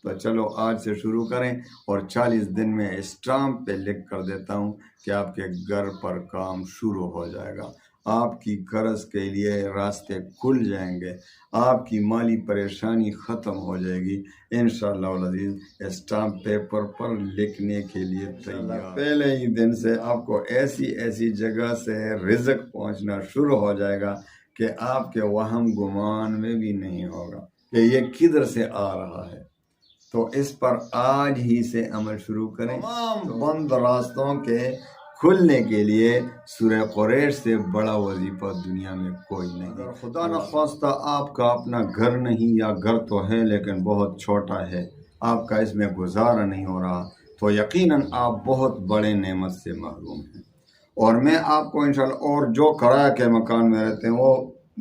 تو چلو آج سے شروع کریں اور 40 دن میں اسٹامپ پہ لکھ کر دیتا ہوں کہ آپ کے گھر پر کام شروع ہو جائے گا، آپ کی قرض کے لیے راستے کھل جائیں گے، آپ کی مالی پریشانی ختم ہو جائے گی انشاءاللہ العزیز۔ اسٹامپ پیپر پر لکھنے کے لیے تیار، پہلے ہی دن سے آپ کو ایسی جگہ سے رزق پہنچنا شروع ہو جائے گا کہ آپ کے وہم گمان میں بھی نہیں ہوگا کہ یہ کدھر سے آ رہا ہے۔ تو اس پر آج ہی سے عمل شروع کریں۔ تمام بند راستوں کے کھلنے کے لیے سورہ قریش سے بڑا وظیفہ دنیا میں کوئی نہیں۔ اگر خدا نخواستہ آپ کا اپنا گھر نہیں، یا گھر تو ہے لیکن بہت چھوٹا ہے، آپ کا اس میں گزارا نہیں ہو رہا، تو یقیناً آپ بہت بڑے نعمت سے محروم ہیں۔ اور میں آپ کو انشاءاللہ، اور جو کرایہ کے مکان میں رہتے ہیں وہ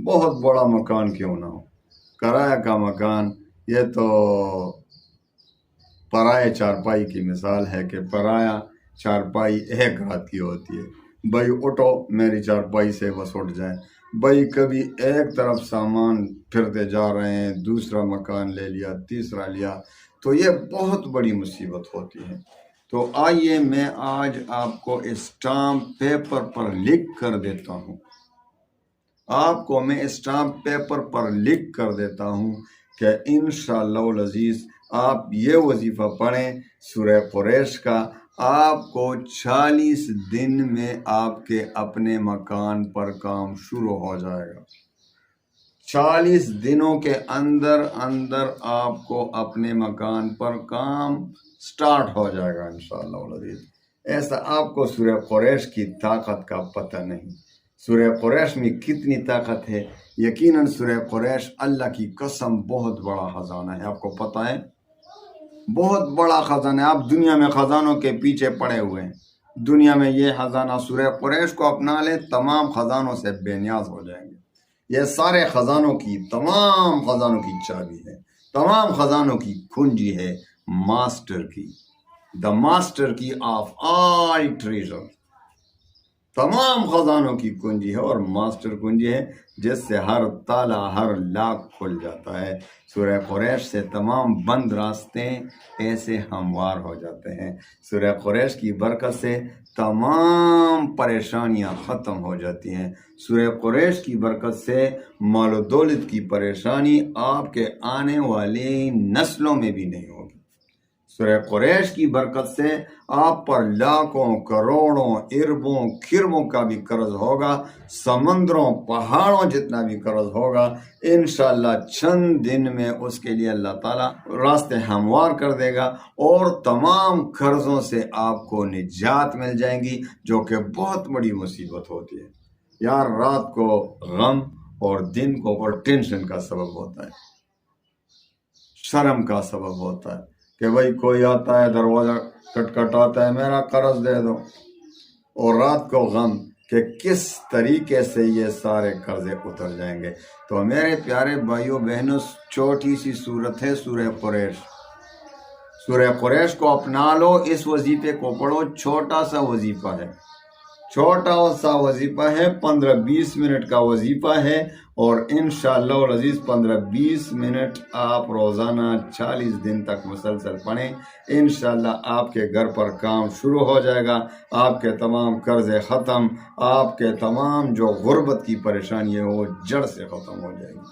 بہت بڑا مکان کیوں نہ ہو، کرایہ کا مکان یہ تو پرائے چارپائی کی مثال ہے کہ پرایا چارپائی ایک رات کی ہوتی ہے، بھائی اٹھو میری چارپائی سے بس اٹھ جائیں، بھائی کبھی ایک طرف سامان پھرتے جا رہے ہیں، دوسرا مکان لے لیا، تیسرا لیا، تو یہ بہت بڑی مصیبت ہوتی ہے۔ تو آئیے میں آج آپ کو اسٹامپ پیپر پر لکھ کر دیتا ہوں، آپ کو میں اسٹامپ پیپر پر لکھ کر دیتا ہوں کہ انشاءاللہ العزیز آپ یہ وظیفہ پڑھیں سورہ قریش کا، آپ کو 40 دن میں آپ کے اپنے مکان پر کام شروع ہو جائے گا۔ 40 دنوں کے اندر آپ کو اپنے مکان پر کام سٹارٹ ہو جائے گا انشاءاللہ العزیز۔ ایسا آپ کو سورہ قریش کی طاقت کا پتہ نہیں، سورہ قریش میں کتنی طاقت ہے۔ یقیناً سورہ قریش اللہ کی قسم بہت بڑا خزانہ ہے، آپ کو پتہ ہے، بہت بڑا خزانہ ہے۔ آپ دنیا میں خزانوں کے پیچھے پڑے ہوئے ہیں، دنیا میں یہ خزانہ سورہ قریش کو اپنا لے، تمام خزانوں سے بے نیاز ہو جائیں گے۔ یہ سارے خزانوں کی، تمام خزانوں کی چابی ہے، تمام خزانوں کی کنجی ہے ماسٹر کی، دا ماسٹر کی آف آل ٹریجر، تمام خزانوں کی کنجی ہے اور ماسٹر کنجی ہے جس سے ہر تالا، ہر لاک کھل جاتا ہے۔ سورہ قریش سے تمام بند راستے ایسے ہموار ہو جاتے ہیں، سورہ قریش کی برکت سے تمام پریشانیاں ختم ہو جاتی ہیں، سورہ قریش کی برکت سے مال و دولت کی پریشانی آپ کے آنے والی نسلوں میں بھی نہیں ہوگی۔ سورہ قریش کی برکت سے آپ پر لاکھوں، کروڑوں، اربوں، کھربوں کا بھی قرض ہوگا، سمندروں، پہاڑوں جتنا بھی قرض ہوگا، انشاءاللہ چند دن میں اس کے لیے اللہ تعالیٰ راستے ہموار کر دے گا اور تمام قرضوں سے آپ کو نجات مل جائیں گی، جو کہ بہت بڑی مصیبت ہوتی ہے یار۔ رات کو غم اور دن کو اور ٹینشن کا سبب ہوتا ہے، شرم کا سبب ہوتا ہے کہ بھائی کوئی آتا ہے دروازہ کٹکھٹاتا ہے میرا قرض دے دو، اور رات کو غم کہ کس طریقے سے یہ سارے قرضے اتر جائیں گے۔ تو میرے پیارے بھائیوں بہنوں، چھوٹی سی صورت ہے سورہ قریش، سورہ قریش کو اپنا لو، اس وظیفے کو پڑھو، چھوٹا سا وظیفہ ہے، چھوٹا سا وظیفہ ہے، 15-20 منٹ کا وظیفہ ہے، اور انشاءاللہ العزیز 15-20 منٹ آپ روزانہ 40 دن تک مسلسل پڑھیں، انشاءاللہ آپ کے گھر پر کام شروع ہو جائے گا، آپ کے تمام قرضے ختم، آپ کے تمام جو غربت کی پریشانی ہے وہ جڑ سے ختم ہو جائے گی۔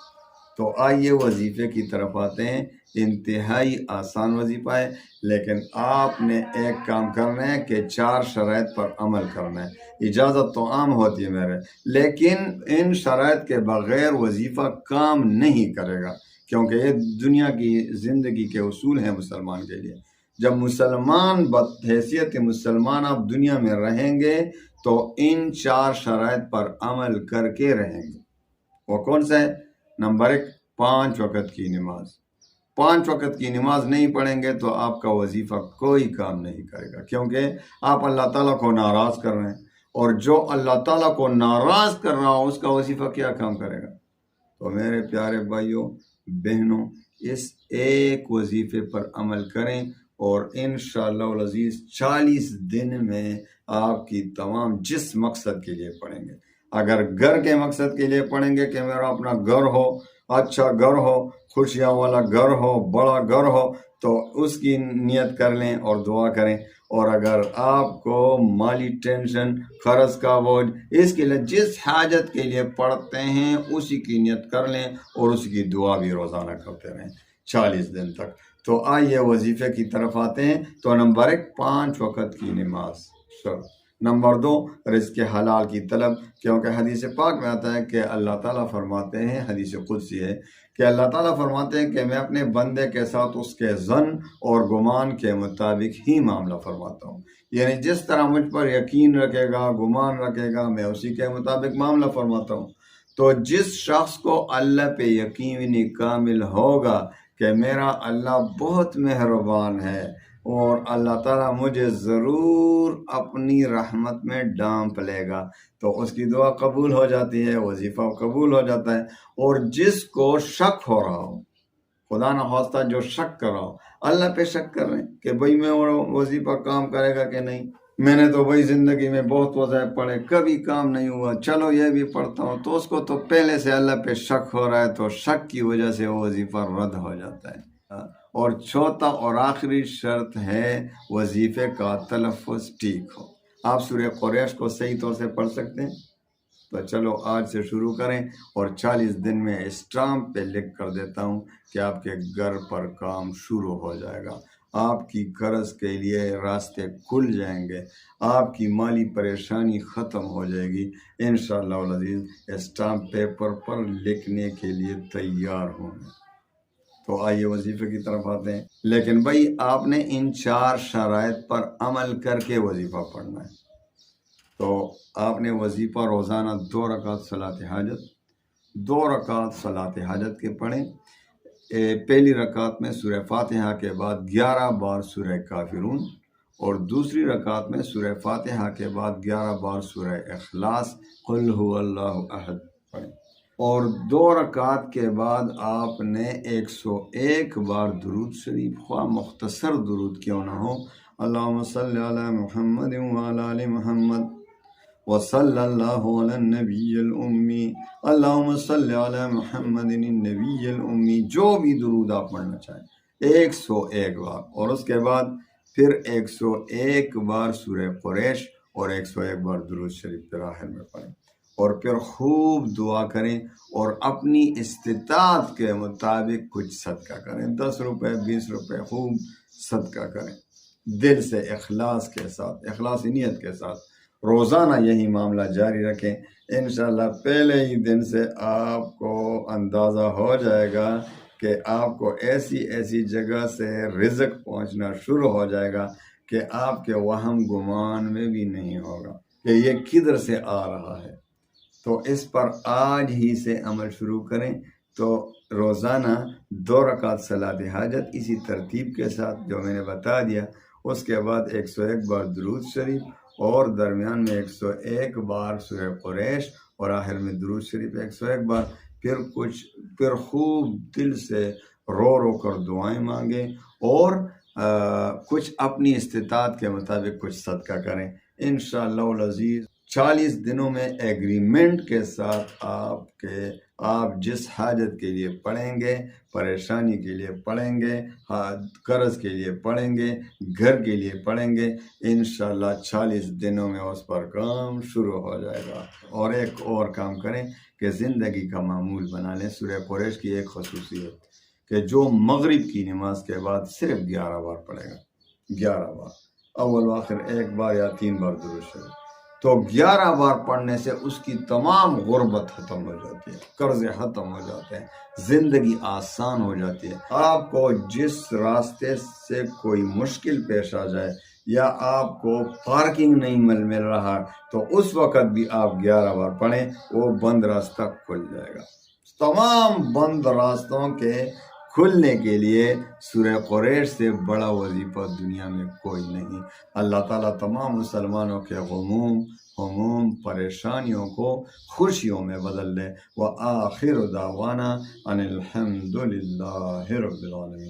تو آئیے وظیفے کی طرف آتے ہیں، انتہائی آسان وظیفہ ہے، لیکن آپ نے ایک کام کرنا ہے کہ 4 شرائط پر عمل کرنا ہے۔ اجازت تو عام ہوتی ہے میرے، لیکن ان شرائط کے بغیر وظیفہ کام نہیں کرے گا، کیونکہ یہ دنیا کی زندگی کے اصول ہیں مسلمان کے لیے۔ جب مسلمان بحیثیت مسلمان آپ دنیا میں رہیں گے تو ان 4 شرائط پر عمل کر کے رہیں گے۔ وہ کون سا ہے؟ نمبر 1، 5 وقت کی نماز۔ 5 وقت کی نماز نہیں پڑھیں گے تو آپ کا وظیفہ کوئی کام نہیں کرے گا، کیونکہ آپ اللہ تعالیٰ کو ناراض کر رہے ہیں، اور جو اللہ تعالیٰ کو ناراض کر رہا ہو اس کا وظیفہ کیا کام کرے گا۔ تو میرے پیارے بھائیوں بہنوں، اس ایک وظیفے پر عمل کریں اور انشاءاللہ العزیز 40 دن میں آپ کی تمام جس مقصد کے لیے پڑھیں گے، اگر گھر کے مقصد کے لیے پڑھیں گے کہ میرا اپنا گھر ہو، اچھا گھر ہو، خوشیاں والا گھر ہو، بڑا گھر ہو، تو اس کی نیت کر لیں اور دعا کریں۔ اور اگر آپ کو مالی ٹینشن، قرض کا بوجھ، اس کے لیے جس حاجت کے لیے پڑھتے ہیں اسی کی نیت کر لیں اور اس کی دعا بھی روزانہ کرتے رہیں 40 دن تک۔ تو آئیے وظیفے کی طرف آتے ہیں۔ تو نمبر 1، 5 وقت کی نماز شروع۔ نمبر 2، رزق حلال کی طلب، کیونکہ حدیث پاک میں آتا ہے کہ اللہ تعالیٰ فرماتے ہیں، حدیث قدسی ہے کہ اللہ تعالیٰ فرماتے ہیں کہ میں اپنے بندے کے ساتھ اس کے ظن اور گمان کے مطابق ہی معاملہ فرماتا ہوں، یعنی جس طرح مجھ پر یقین رکھے گا، گمان رکھے گا، میں اسی کے مطابق معاملہ فرماتا ہوں۔ تو جس شخص کو اللہ پہ یقین کامل ہوگا کہ میرا اللہ بہت مہربان ہے اور اللہ تعالیٰ مجھے ضرور اپنی رحمت میں ڈانپ لے گا، تو اس کی دعا قبول ہو جاتی ہے، وظیفہ قبول ہو جاتا ہے۔ اور جس کو شک ہو رہا ہو، خدا نہ خواستہ جو شک کر رہا ہو، اللہ پہ شک کر رہے ہیں کہ بھئی میں وظیفہ کام کرے گا کہ نہیں، میں نے تو بھئی زندگی میں بہت وظائف پڑھے، کبھی کام نہیں ہوا، چلو یہ بھی پڑھتا ہوں، تو اس کو تو پہلے سے اللہ پہ شک ہو رہا ہے، تو شک کی وجہ سے وہ وظیفہ رد ہو جاتا ہے۔ اور چوتھا اور آخری شرط ہے وظیفے کا تلفظ ٹھیک ہو۔ آپ سورہ قریش کو صحیح طور سے پڑھ سکتے ہیں؟ تو چلو آج سے شروع کریں، اور 40 دن میں اسٹامپ پہ لکھ کر دیتا ہوں کہ آپ کے گھر پر کام شروع ہو جائے گا، آپ کی قرض کے لیے راستے کھل جائیں گے، آپ کی مالی پریشانی ختم ہو جائے گی انشاءاللہ العزیز۔ اسٹامپ پیپر پر لکھنے کے لیے تیار ہوں گے۔ تو آئیے وظیفے کی طرف آتے ہیں، لیکن بھائی آپ نے ان 4 شرائط پر عمل کر کے وظیفہ پڑھنا ہے۔ تو آپ نے وظیفہ روزانہ 2 رکعت صلاۃ حاجت، 2 رکعت صلاۃ حاجت کے پڑھیں۔ پہلی رکعت میں سورہ فاتحہ کے بعد 11 بار سورہ کافرون، اور دوسری رکعت میں سورہ فاتحہ کے بعد 11 بار سورہ اخلاص قل هو اللہ احد پڑھیں۔ اور 2 رکعت کے بعد آپ نے 101 بار درود شریف، خواہ مختصر درود کیوں نہ ہو، اللہم صلی علی محمد وعلی آل محمد وصلی اللہ علی النبی الامی، اللہم صلی علی محمد النبی الامی، جو بھی درود آپ پڑھنا چاہیں 101 بار، اور اس کے بعد پھر 101 بار سورہ قریش اور 101 بار درود شریف پھر آخر میں پڑھیں، اور پھر خوب دعا کریں اور اپنی استطاعت کے مطابق کچھ صدقہ کریں، 10 روپے 20 روپے خوب صدقہ کریں، دل سے اخلاص کے ساتھ، اخلاصی نیت کے ساتھ روزانہ یہی معاملہ جاری رکھیں۔ انشاءاللہ پہلے ہی دن سے آپ کو اندازہ ہو جائے گا کہ آپ کو ایسی ایسی جگہ سے رزق پہنچنا شروع ہو جائے گا کہ آپ کے وہم گمان میں بھی نہیں ہوگا کہ یہ کدھر سے آ رہا ہے۔ تو اس پر آج ہی سے عمل شروع کریں۔ تو روزانہ 2 رکعت صلاۃ حاجت اسی ترتیب کے ساتھ جو میں نے بتا دیا، اس کے بعد 101 بار درود شریف، اور درمیان میں 101 بار سورہ قریش، اور آخر میں درود شریف 101 بار، پھر خوب دل سے رو رو کر دعائیں مانگیں، اور کچھ اپنی استطاعت کے مطابق کچھ صدقہ کریں انشاءاللہ العزیز۔ 40 دنوں میں ایگریمنٹ کے ساتھ آپ جس حاجت کے لیے پڑھیں گے، پریشانی کے لیے پڑھیں گے، قرض کے لیے پڑھیں گے، گھر کے لیے پڑھیں گے، انشاءاللہ 40 دنوں میں اس پر کام شروع ہو جائے گا۔ اور ایک اور کام کریں کہ زندگی کا معمول بنا لیں۔ سورہ قریش کی ایک خصوصیت کہ جو مغرب کی نماز کے بعد صرف 11 بار پڑھے گا، 11 بار، اول و آخر 1 بار یا 3 بار درود شریف، تو 11 بار پڑھنے سے اس کی تمام غربت ختم ہو جاتی ہے، قرض ختم ہو جاتے ہیں، زندگی آسان ہو جاتی ہے۔ آپ کو جس راستے سے کوئی مشکل پیش آ جائے، یا آپ کو پارکنگ نہیں مل رہا، تو اس وقت بھی آپ 11 بار پڑھیں، وہ بند راستہ کھل جائے گا۔ تمام بند راستوں کے کھلنے کے لیے سورہ قریش سے بڑا وظیفہ دنیا میں کوئی نہیں۔ اللہ تعالیٰ تمام مسلمانوں کے غموم پریشانیوں کو خوشیوں میں بدل دے۔ وآخر دعوانا ان الحمد للہ رب العالمین۔